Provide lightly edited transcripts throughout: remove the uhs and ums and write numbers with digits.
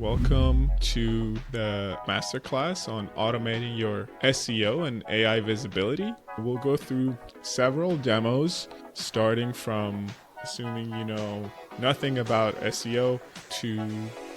Welcome to the Masterclass on automating your SEO and AI visibility. We'll go through several demos, starting from assuming you know nothing about SEO to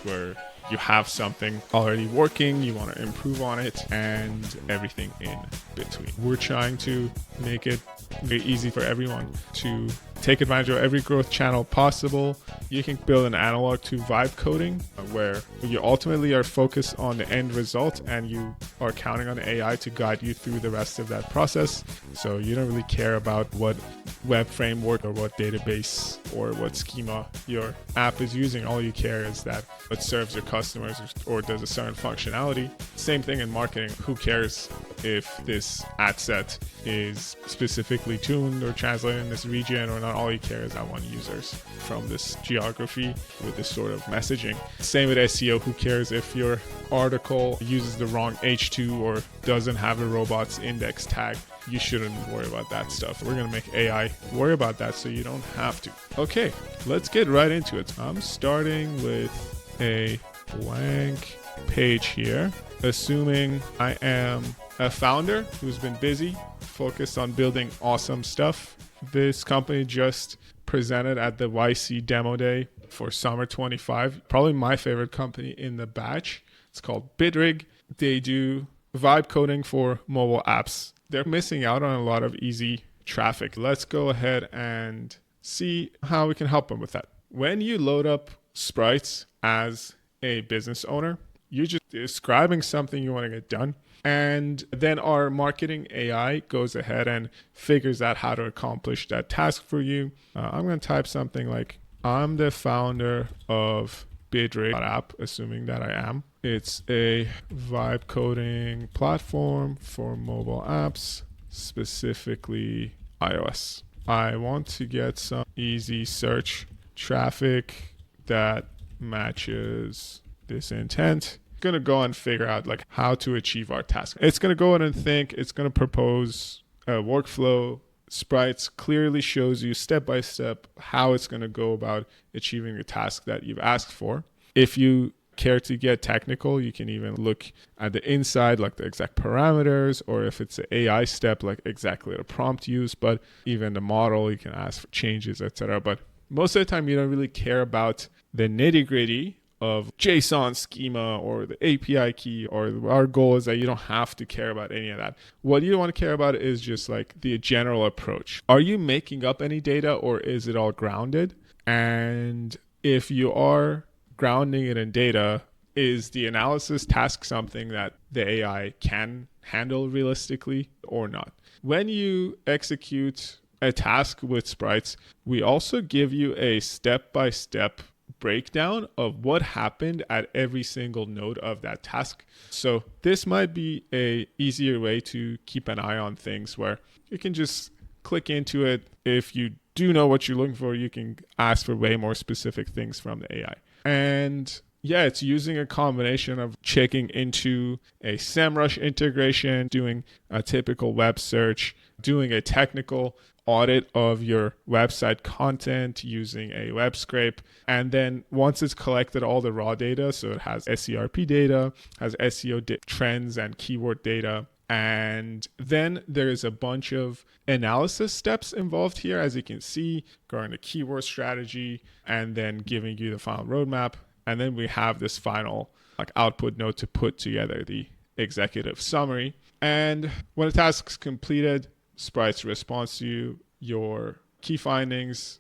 where you have something already working, you want to improve on it, and everything in between. We're trying to make it very easy for everyone to take advantage of every growth channel possible. You can build an analog to vibe coding where you ultimately are focused on the end result and you are counting on AI to guide you through the rest of that process. So you don't really care about what web framework or what database or what schema your app is using. All you care is that it serves your customers or does a certain functionality. Same thing in marketing. Who cares if this ad set is specifically tuned or translated in this region or not? All you care is I want users from this geography with this sort of messaging. Same with SEO. Who cares if your article uses the wrong H2 or doesn't have a robots index tag? You shouldn't worry about that stuff. We're going to make AI worry about that so you don't have to. Okay, let's get right into it. I'm starting with a blank page here, assuming I am a founder who's been busy, focused on building awesome stuff. This company just presented at the YC demo day for summer 25. Probably my favorite company in the batch. It's called Bitrig. They do vibe coding for mobile apps. They're missing out on a lot of easy traffic. Let's go ahead and see how we can help them with that. When you load up Sprites as a business owner, you're just describing something you want to get done. And then our marketing AI goes ahead and figures out how to accomplish that task for you. I'm going to type something like, I'm the founder of Bitrig app, assuming that I am. It's a vibe coding platform for mobile apps, specifically iOS. I want to get some easy search traffic that matches this intent. Going to go and figure out like how to achieve our task. It's going to go in and think. It's going to propose a workflow. Sprites clearly shows you step by step how it's going to go about achieving the task that you've asked for. If you care to get technical, you can even look at the inside, like the exact parameters, or if it's an AI step, like exactly the prompt used, but even the model, you can ask for changes, etc. But most of the time, you don't really care about the nitty gritty of JSON schema or the API key, or our goal is that you don't have to care about any of that. What you want to care about is just like the general approach. Are you making up any data or is it all grounded? And if you are grounding it in data, is the analysis task something that the AI can handle realistically or not? When you execute a task with Sprites, we also give you a step-by-step breakdown of what happened at every single node of that task. So this might be a easier way to keep an eye on things where you can just click into it. If you do know what you're looking for, you can ask for way more specific things from the AI. And yeah, it's using a combination of checking into a SEMrush integration, doing a typical web search, doing a technical audit of your website content using a web scrape. And then once it's collected all the raw data, so it has SERP data, has SEO trends and keyword data, and then there's a bunch of analysis steps involved here, as you can see, going to keyword strategy and then giving you the final roadmap. And then we have this final like output node to put together the executive summary. And when the task's completed, Sprites responds to you, your key findings.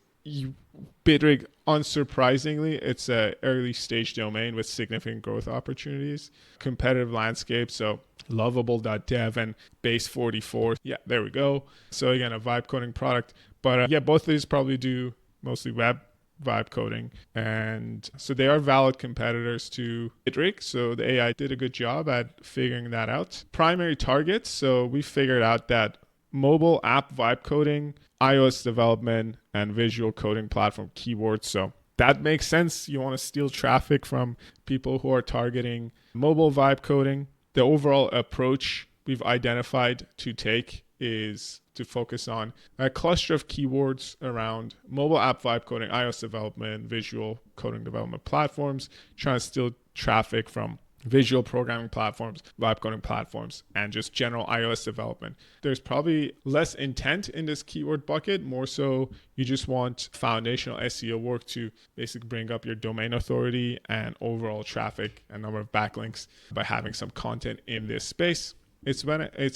Bitrig, unsurprisingly, it's an early stage domain with significant growth opportunities, competitive landscape. So lovable.dev and base 44. Yeah, there we go. So again, a vibe coding product. But yeah, both of these probably do mostly web vibe coding. And so they are valid competitors to Bitrig. So the AI did a good job at figuring that out. Primary targets. So we figured out that mobile app vibe coding, iOS development, and visual coding platform keywords. So that makes sense. You want to steal traffic from people who are targeting mobile vibe coding. The overall approach we've identified to take is to focus on a cluster of keywords around mobile app vibe coding, iOS development, visual coding development platforms, trying to steal traffic from visual programming platforms, vibe coding platforms, and just general iOS development. There's probably less intent in this keyword bucket. More so, you just want foundational SEO work to basically bring up your domain authority and overall traffic and number of backlinks by having some content in this space. It's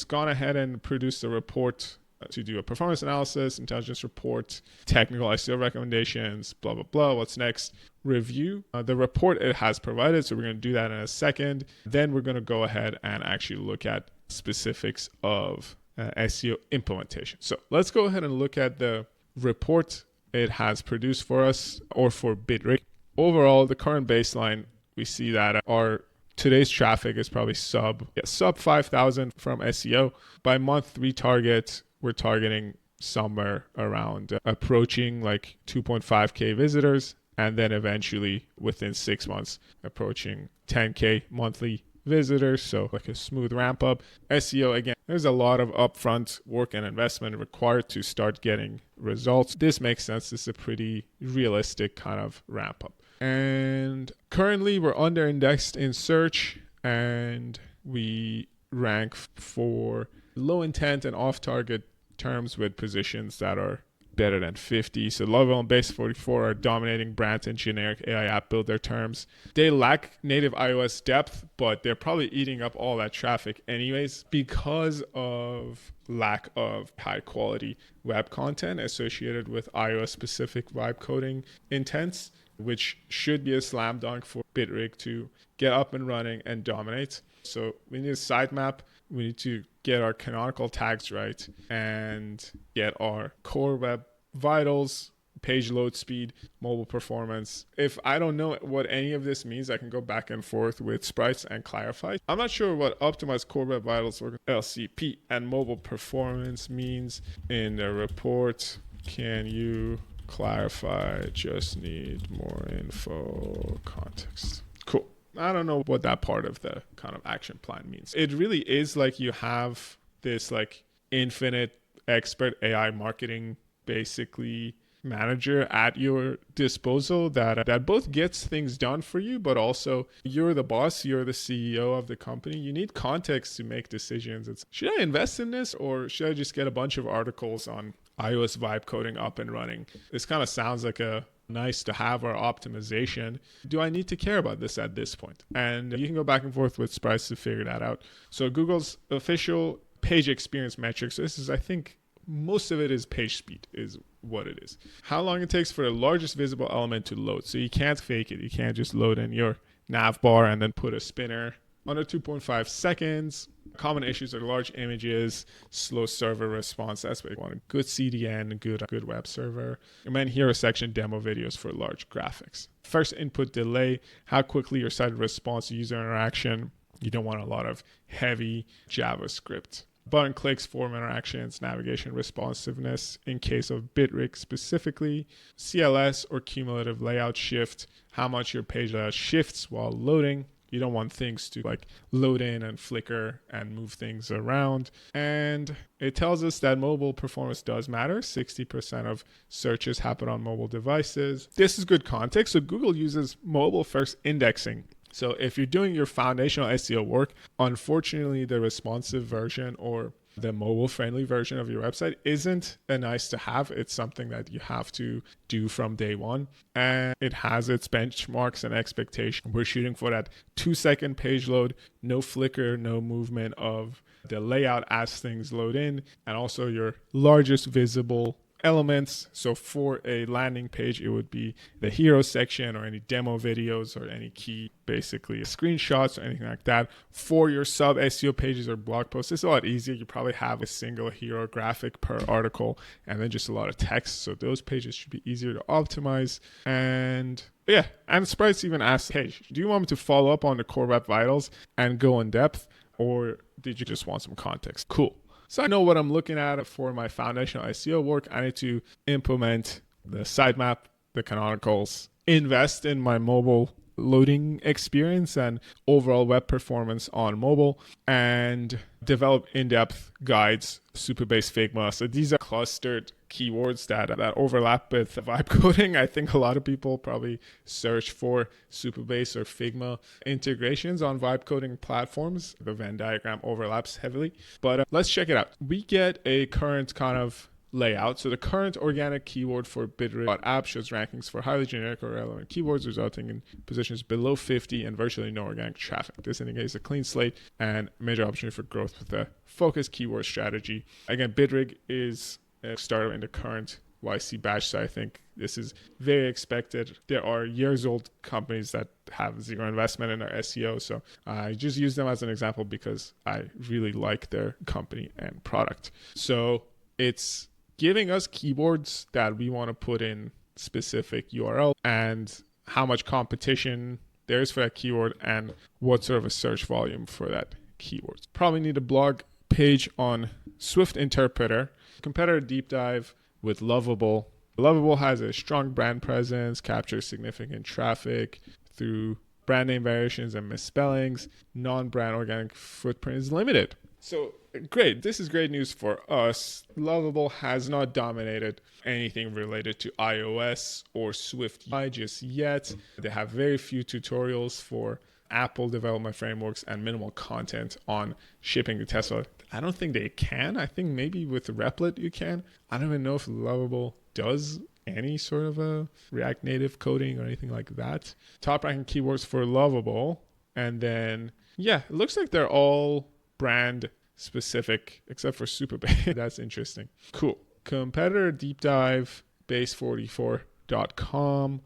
gone ahead and produced a report to do a performance analysis, intelligence report, technical SEO recommendations, blah, blah, blah. What's next? Review the report it has provided. So we're going to do that in a second. Then we're going to go ahead and actually look at specifics of SEO implementation. So let's go ahead and look at the report it has produced for us, or for Bitrig. Overall, the current baseline, we see that our today's traffic is probably sub 5,000 from SEO. By month 3 target, we're targeting somewhere around approaching like 2.5K visitors, and then eventually within 6 months approaching 10K monthly visitors. So like a smooth ramp up. SEO, again, there's a lot of upfront work and investment required to start getting results. This makes sense. This is a pretty realistic kind of ramp up. And currently we're under indexed in search, and we rank for low intent and off target terms with positions that are better than 50. So Lovell and Base 44 are dominating brands and generic AI app builder terms. They lack native iOS depth, but they're probably eating up all that traffic anyways because of lack of high quality web content associated with iOS specific vibe coding intents, which should be a slam dunk for Bitrig to get up and running and dominate. So we need a sitemap. We need to get our canonical tags right and get our core web vitals, page load speed, mobile performance. If I don't know what any of this means, I can go back and forth with Sprites and clarify. I'm not sure what optimized core web vitals or LCP and mobile performance means in the report. Can you clarify? Just need more info, context. Cool. I don't know what that part of the kind of action plan means. It really is like you have this like infinite expert AI marketing basically manager at your disposal that both gets things done for you, but also you're the boss, you're the CEO of the company. You need context to make decisions. It's, should I invest in this, or should I just get a bunch of articles on iOS vibe coding up and running? This kind of sounds like a nice to have or optimization. Do I need to care about this at this point? And you can go back and forth with Sprites to figure that out. So Google's official page experience metrics, this is, I think, most of it is page speed is what it is. How long it takes for the largest visible element to load. So you can't fake it. You can't just load in your nav bar and then put a spinner. Under 2.5 seconds. Common issues are large images, slow server response. That's what you want. A good CDN, good web server. And then here are section demo videos for large graphics. First input delay, how quickly your site responds to user interaction. You don't want a lot of heavy JavaScript. Button clicks, form interactions, navigation responsiveness in case of Bitrig specifically. CLS or cumulative layout shift, how much your page layout shifts while loading. You don't want things to like load in and flicker and move things around. And it tells us that mobile performance does matter. 60% of searches happen on mobile devices. This is good context. So Google uses mobile first indexing. So if you're doing your foundational SEO work, unfortunately, the responsive version or the mobile-friendly version of your website isn't a nice to have. It's something that you have to do from day one. And it has its benchmarks and expectations. We're shooting for that 2-second page load, no flicker, no movement of the layout as things load in, and also your largest visible elements. So for a landing page, it would be the hero section or any demo videos or any key, basically screenshots or anything like that. For your sub SEO pages or blog posts, it's a lot easier. You probably have a single hero graphic per article and then just a lot of text. So those pages should be easier to optimize. And yeah, and Sprites even asks, hey, do you want me to follow up on the core web vitals and go in depth, or did you just want some context? Cool. So I know what I'm looking at for my foundational SEO work. I need to implement the sitemap, the canonicals, invest in my mobile loading experience and overall web performance on mobile, and develop in-depth guides, Superbase, Figma. So these are clustered keywords that overlap with vibe coding. I think a lot of people probably search for Superbase or Figma integrations on vibe coding platforms. The Venn diagram overlaps heavily, but let's check it out. We get a current kind of layout. So the current organic keyword for Bitrig app shows rankings for highly generic or relevant keywords, resulting in positions below 50 and virtually no organic traffic. This indicates a clean slate and major opportunity for growth with a focused keyword strategy. Again, Bitrig is a startup in the current YC batch, so I think this is very expected. There are years old companies that have zero investment in their SEO, so I just use them as an example because I really like their company and product. So it's giving us keywords that we want to put in specific URL and how much competition there is for that keyword and what sort of a search volume for that keyword. Probably need a blog page on Swift Interpreter, competitor deep dive with Lovable. Lovable has a strong brand presence, captures significant traffic through brand name variations and misspellings. Non-brand organic footprint is limited. So great. This is great news for us. Lovable has not dominated anything related to iOS or Swift UI just yet. They have very few tutorials for Apple development frameworks and minimal content on shipping to Tesla. I don't think they can. I think maybe with Replit you can. I don't even know if Lovable does any sort of a React Native coding or anything like that. Top ranking keywords for Lovable. And then, yeah, it looks like they're all brand specific except for Superbase. That's interesting. Cool. Competitor deep dive, base44.com.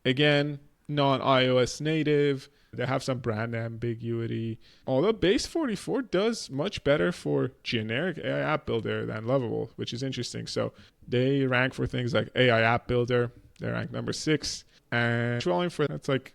Again, non-iOS native. They have some brand ambiguity. Although Base44 does much better for generic AI app builder than Lovable, which is interesting. So they rank for things like AI app builder. They rank number 6. And volume for that's like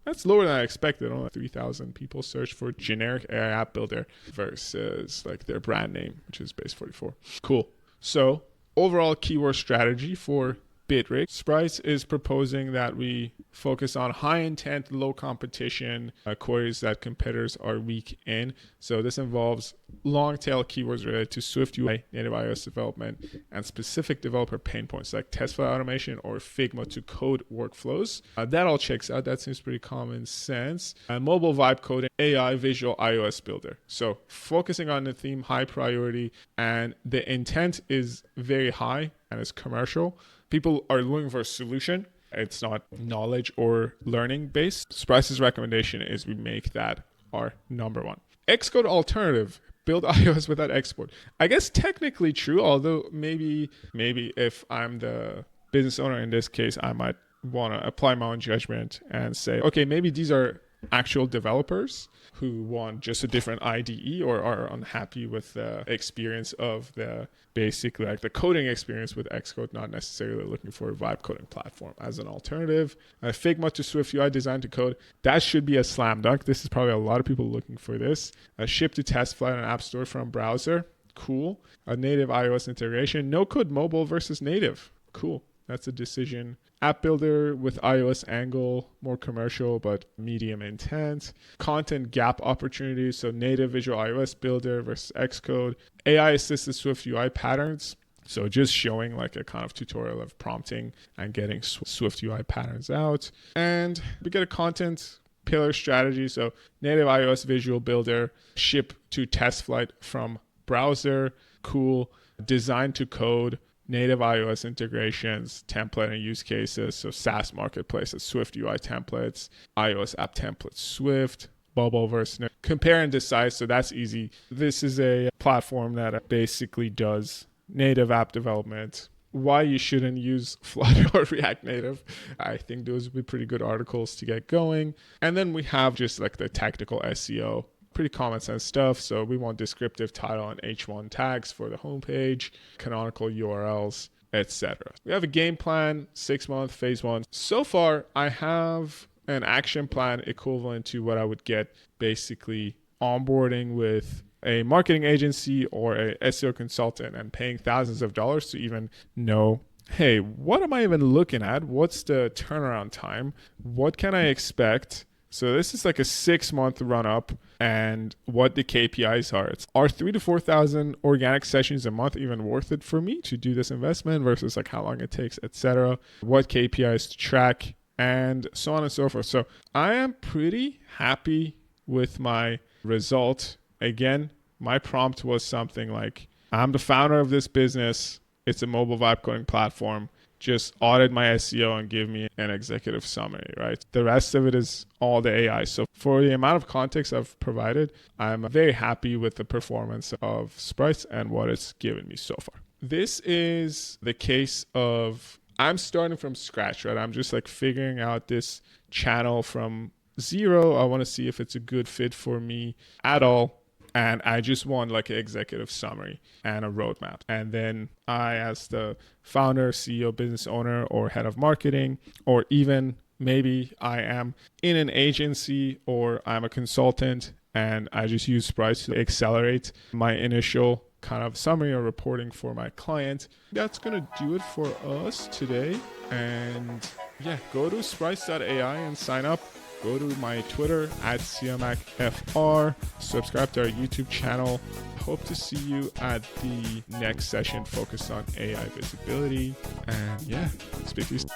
that's lower than I expected. Only 3,000 people search for generic AI app builder versus like their brand name, which is Base44. Cool. So overall keyword strategy for Bitrig. Sprites is proposing that we focus on high intent, low competition queries that competitors are weak in. So this involves long tail keywords related to Swift UI, native iOS development, and specific developer pain points like test file automation or Figma to code workflows. That all checks out. That seems pretty common sense. Mobile vibe coding, AI visual iOS builder. So focusing on the theme, high priority, and the intent is very high and it's commercial. People are looking for a solution. It's not knowledge or learning based. Sprites' recommendation is we make that our number one. Xcode alternative. Build iOS without export. I guess technically true, although maybe if I'm the business owner in this case, I might want to apply my own judgment and say, okay, maybe these are actual developers who want just a different IDE or are unhappy with the experience of the basically like the coding experience with Xcode, not necessarily looking for a vibe coding platform as an alternative. Figma to Swift UI design to code, that should be a slam dunk. This is probably a lot of people looking for this. Ship to test flight on App Store from browser, cool. A native iOS integration, no code mobile versus native, cool. That's a decision. App builder with iOS angle, more commercial but medium intent. Content gap opportunities, so native visual iOS builder versus Xcode. AI assisted Swift UI patterns, so just showing like a kind of tutorial of prompting and getting Swift UI patterns out. And we get a content pillar strategy, so native iOS visual builder, ship to test flight from browser, cool. Design to code, native iOS integrations, template and use cases, so SaaS marketplaces, Swift UI templates, iOS app templates, Swift, Bubble versus compare and decide, so that's easy. This is a platform that basically does native app development. Why you shouldn't use Flutter or React Native. I think those would be pretty good articles to get going. And then we have just like the tactical SEO. Pretty common sense stuff. So we want descriptive title and H1 tags for the homepage, canonical URLs, etc. We have a game plan, 6-month, phase 1. So far, I have an action plan equivalent to what I would get basically onboarding with a marketing agency or a SEO consultant and paying thousands of dollars to even know hey, what am I even looking at? What's the turnaround time? What can I expect? So this is like a 6-month run up, and what the KPIs are. Are 3 to 4,000 organic sessions a month even worth it for me to do this investment versus like how long it takes, etc. What KPIs to track, and so on and so forth. So I am pretty happy with my result. Again, my prompt was something like, I'm the founder of this business. It's a mobile vibe coding platform. Just audit my SEO and give me an executive summary, right? The rest of it is all the AI. So for the amount of context I've provided, I'm very happy with the performance of Sprites and what it's given me so far. This is the case of I'm starting from scratch, right? I'm just like figuring out this channel from zero. I want to see if it's a good fit for me at all. And I just want like an executive summary and a roadmap. And then I, as the founder, CEO, business owner, or head of marketing, or even maybe I am in an agency or I'm a consultant and I just use Sprites to accelerate my initial kind of summary or reporting for my client. That's going to do it for us today. And yeah, go to Sprites.ai and sign up. Go to my Twitter at CMACFR. Subscribe to our YouTube channel. Hope to see you at the next session focused on AI visibility. And yeah, speak to you soon.